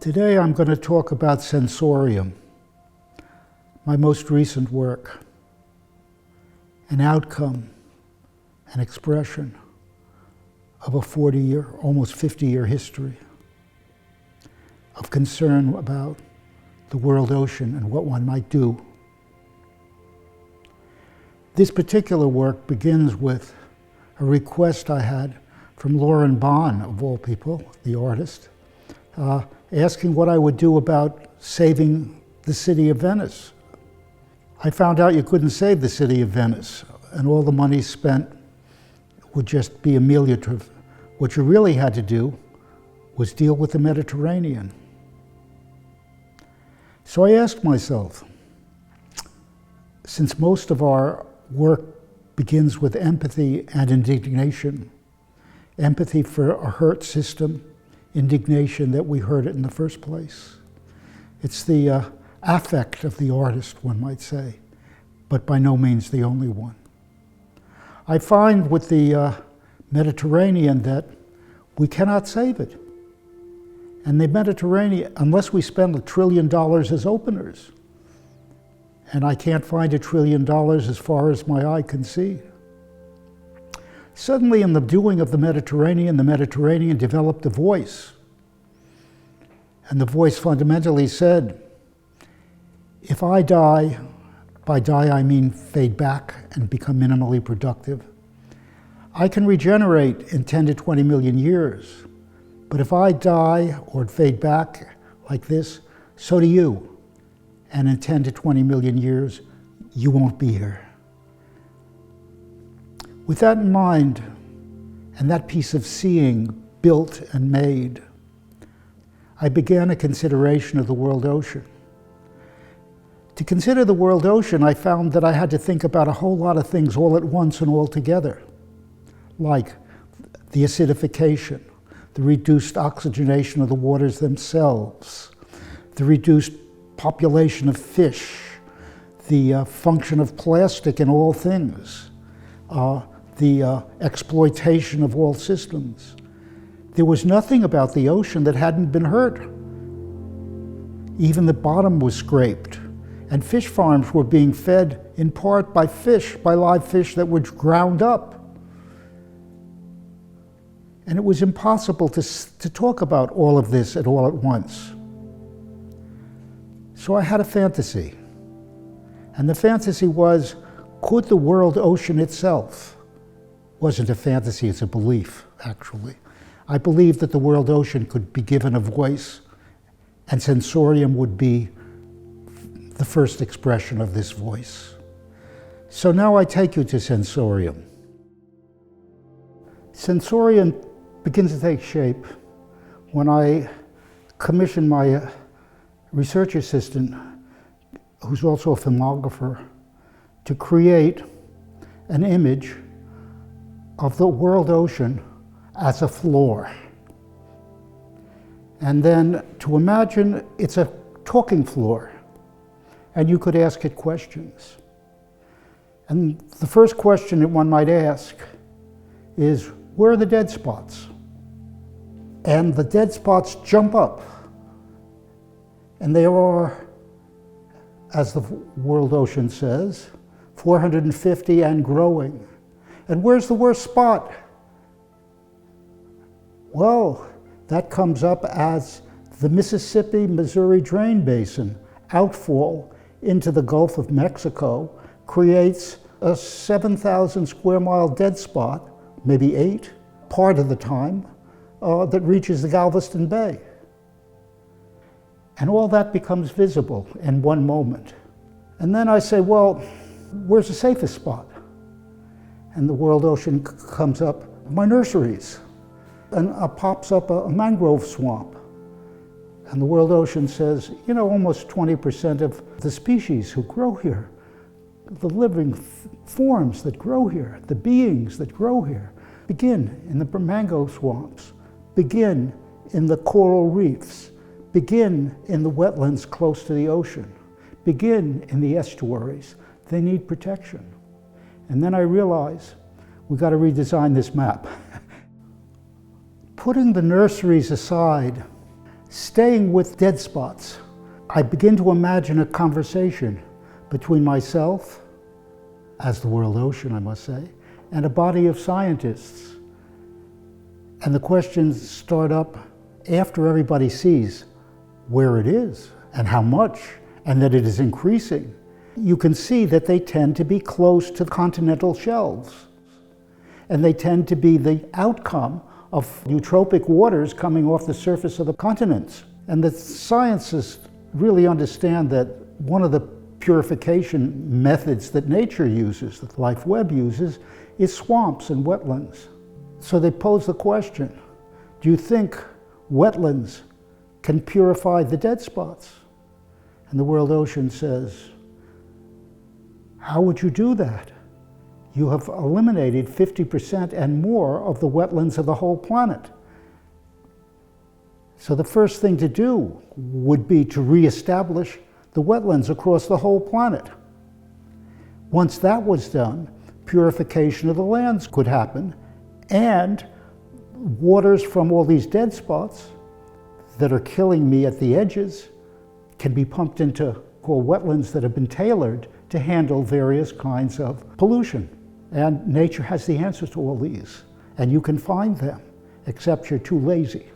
Today I'm going to talk about Sensorium, my most recent work, an outcome, an expression of a 40-year, almost 50-year history of concern about the world ocean and what one might do. This particular work begins with a request I had from Lauren Bond, of all people, the artist, asking what I would do about saving the city of Venice. I found out you couldn't save the city of Venice, and all the money spent would just be ameliorative. What you really had to do was deal with the Mediterranean. So I asked myself, since most of our work begins with empathy and indignation, empathy for a hurt system, indignation that we hurt it in the first place. It's the affect of the artist, one might say, but by no means the only one. I find with the Mediterranean that we cannot save it. And the Mediterranean, unless we spend $1 trillion as openers, and I can't find $1 trillion as far as my eye can see. Suddenly, in the doing of the Mediterranean developed a voice. And the voice fundamentally said, if I die, by die I mean fade back and become minimally productive, I can regenerate in 10 to 20 million years. But if I die or fade back like this, so do you. And in 10 to 20 million years, you won't be here. With that in mind, and that piece of seeing built and made, I began a consideration of the world ocean. To consider the world ocean, I found that I had to think about a whole lot of things all at once and all together, like the acidification, the reduced oxygenation of the waters themselves, the reduced population of fish, the function of plastic in all things, the exploitation of all systems. There was nothing about the ocean that hadn't been hurt. Even the bottom was scraped, and fish farms were being fed in part by fish, by live fish that were ground up. And it was impossible to talk about all of this all at once. So I had a fantasy. And the fantasy was, could the world ocean itself? Wasn't a fantasy, it's a belief, actually. I believe that the world ocean could be given a voice, and Sensorium would be the first expression of this voice. So now I take you to Sensorium. Sensorium begins to take shape when I commission my research assistant, who's also a filmographer, to create an image of the world ocean as a floor. And then to imagine it's a talking floor, and you could ask it questions. And the first question that one might ask is, where are the dead spots? And the dead spots jump up. And they are, as the world ocean says, 450 and growing. And where's the worst spot? Well, that comes up as the Mississippi-Missouri Drain Basin outfall into the Gulf of Mexico creates a 7,000 square mile dead spot, maybe 8, part of the time, that reaches the Galveston Bay. And all that becomes visible in one moment. And then I say, well, where's the safest spot? And the world ocean comes up, my nurseries, and pops up a mangrove swamp. And the world ocean says, you know, almost 20% of the species who grow here, the living forms that grow here, the beings that grow here, begin in the mango swamps, begin in the coral reefs, begin in the wetlands close to the ocean, begin in the estuaries. They need protection. And then I realize we've got to redesign this map. Putting the nurseries aside, Staying with dead spots, I begin to imagine a conversation between myself, as the world ocean, I must say, and a body of scientists. And the questions start up after everybody sees where it is and how much, and that it is increasing. You can see that they tend to be close to the continental shelves, and they tend to be the outcome of eutrophic waters coming off the surface of the continents. And the scientists really understand that one of the purification methods that nature uses, that Life Web uses, is swamps and wetlands. So they pose the question, do you think wetlands can purify the dead spots? And the world ocean says, how would you do that? You have eliminated 50% and more of the wetlands of the whole planet. So the first thing to do would be to reestablish the wetlands across the whole planet. Once that was done, purification of the lands could happen, and waters from all these dead spots that are killing me at the edges can be pumped into wetlands that have been tailored to handle various kinds of pollution. And nature has the answers to all these, and you can find them, except you're too lazy,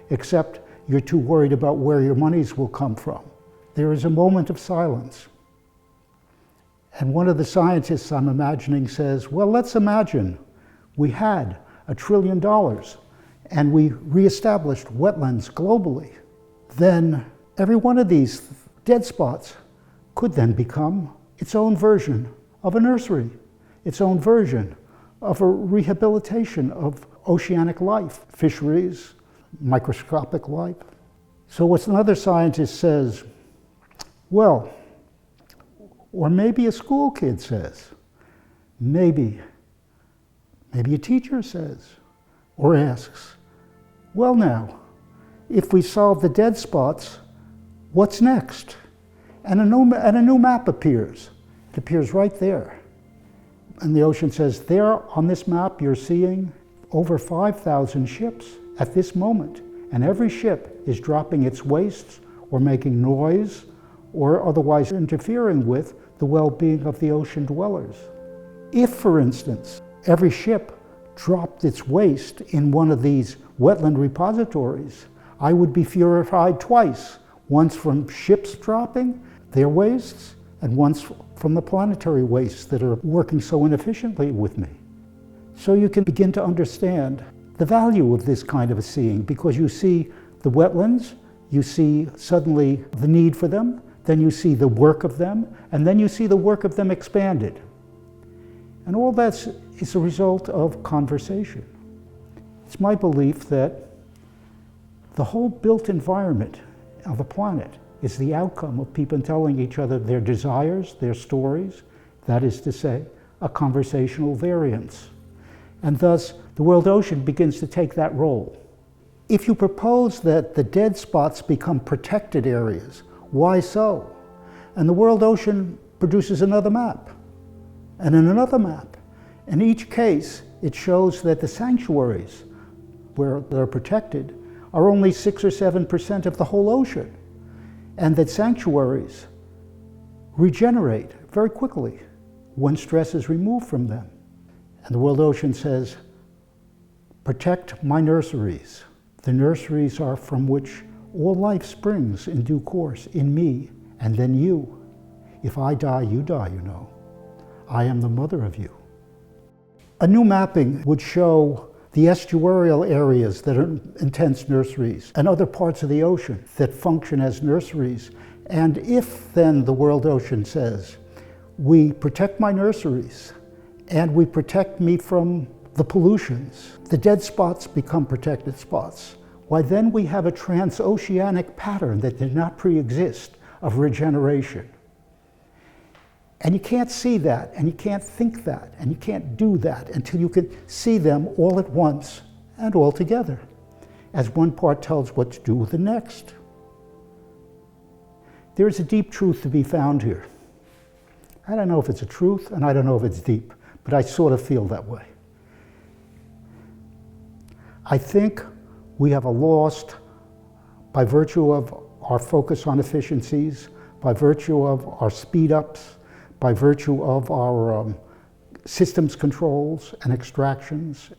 except you're too worried about where your monies will come from. There is a moment of silence. And one of the scientists I'm imagining says, well, let's imagine we had $1 trillion and we reestablished wetlands globally. Then every one of these dead spots could then become its own version of a nursery, its own version of a rehabilitation of oceanic life, fisheries, microscopic life. So what another scientist says, well, or maybe a school kid says, maybe a teacher says, or asks, well now, if we solve the dead spots, what's next? And a new map appears. It appears right there. And the ocean says, there on this map you're seeing over 5,000 ships at this moment. And every ship is dropping its wastes or making noise or otherwise interfering with the well-being of the ocean dwellers. If, for instance, every ship dropped its waste in one of these wetland repositories, I would be purified twice, once from ships dropping their wastes and once from the planetary wastes that are working so inefficiently with me. So you can begin to understand the value of this kind of a seeing, because you see the wetlands, you see suddenly the need for them, then you see the work of them, and then you see the work of them expanded. And all that is a result of conversation. It's my belief that the whole built environment of a planet is the outcome of people telling each other their desires, their stories, that is to say, a conversational variance. And thus, the world ocean begins to take that role. If you propose that the dead spots become protected areas, why so? And the world ocean produces another map, and in another map. In each case, it shows that the sanctuaries where they're protected are only 6 or 7% of the whole ocean, and that sanctuaries regenerate very quickly when stress is removed from them. And the world ocean says, protect my nurseries. The nurseries are from which all life springs in due course, in me, and then you. If I die, you die, you know. I am the mother of you. A new mapping would show the estuarial areas that are intense nurseries and other parts of the ocean that function as nurseries. And if then the world ocean says, we protect my nurseries and we protect me from the pollutions, the dead spots become protected spots. Why then we have a transoceanic pattern that did not pre-exist of regeneration. And you can't see that, and you can't think that, and you can't do that until you can see them all at once and all together, as one part tells what to do with the next. There is a deep truth to be found here. I don't know if it's a truth, and I don't know if it's deep, but I sort of feel that way. I think we have a lost by virtue of our focus on efficiencies, by virtue of our speed ups, by virtue of our systems controls and extractions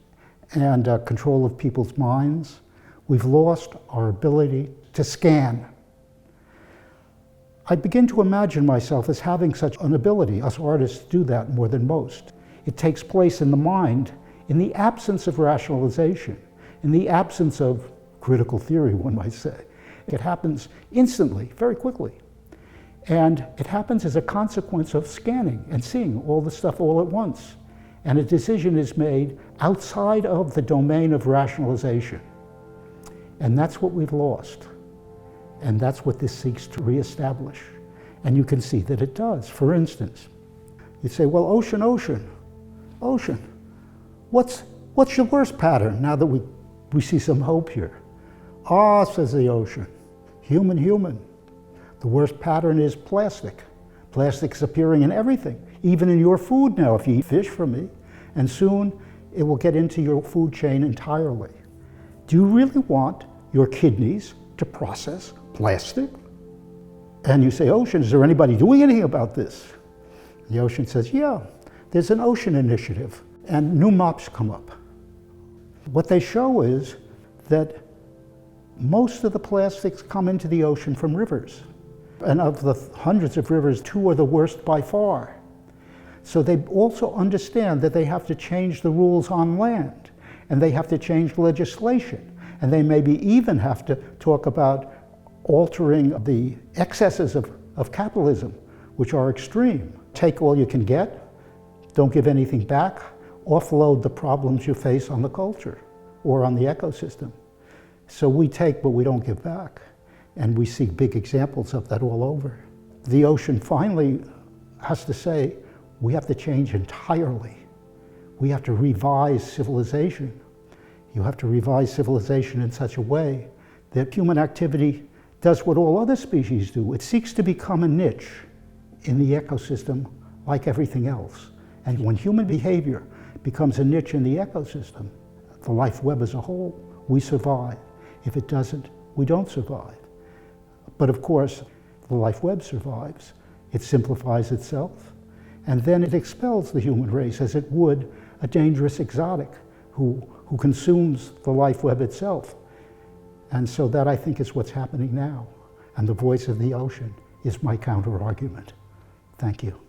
and control of people's minds, we've lost our ability to scan. I begin to imagine myself as having such an ability. Us artists do that more than most. It takes place in the mind in the absence of rationalization, in the absence of critical theory, one might say. It happens instantly, very quickly. And it happens as a consequence of scanning and seeing all the stuff all at once. And a decision is made outside of the domain of rationalization. And that's what we've lost. And that's what this seeks to reestablish. And you can see that it does. For instance, you say, well, ocean, what's your worst pattern now that we see some hope here? Ah, says the ocean, human. The worst pattern is plastic. Plastic's appearing in everything, even in your food now if you eat fish from me, and soon it will get into your food chain entirely. Do you really want your kidneys to process plastic? And you say, ocean, is there anybody doing anything about this? The ocean says, yeah, there's an ocean initiative, and new maps come up. What they show is that most of the plastics come into the ocean from rivers. And of the hundreds of rivers, 2 are the worst by far. So they also understand that they have to change the rules on land, and they have to change legislation, and they maybe even have to talk about altering the excesses of capitalism, which are extreme. Take all you can get, don't give anything back, offload the problems you face on the culture or on the ecosystem. So we take, but we don't give back. And we see big examples of that all over. The ocean finally has to say, we have to change entirely. We have to revise civilization. You have to revise civilization in such a way that human activity does what all other species do. It seeks to become a niche in the ecosystem like everything else. And when human behavior becomes a niche in the ecosystem, the life web as a whole, we survive. If it doesn't, we don't survive. But of course, the life web survives. It simplifies itself, and then it expels the human race as it would a dangerous exotic who consumes the life web itself. And so that, I think, is what's happening now. And the voice of the ocean is my counter-argument. Thank you.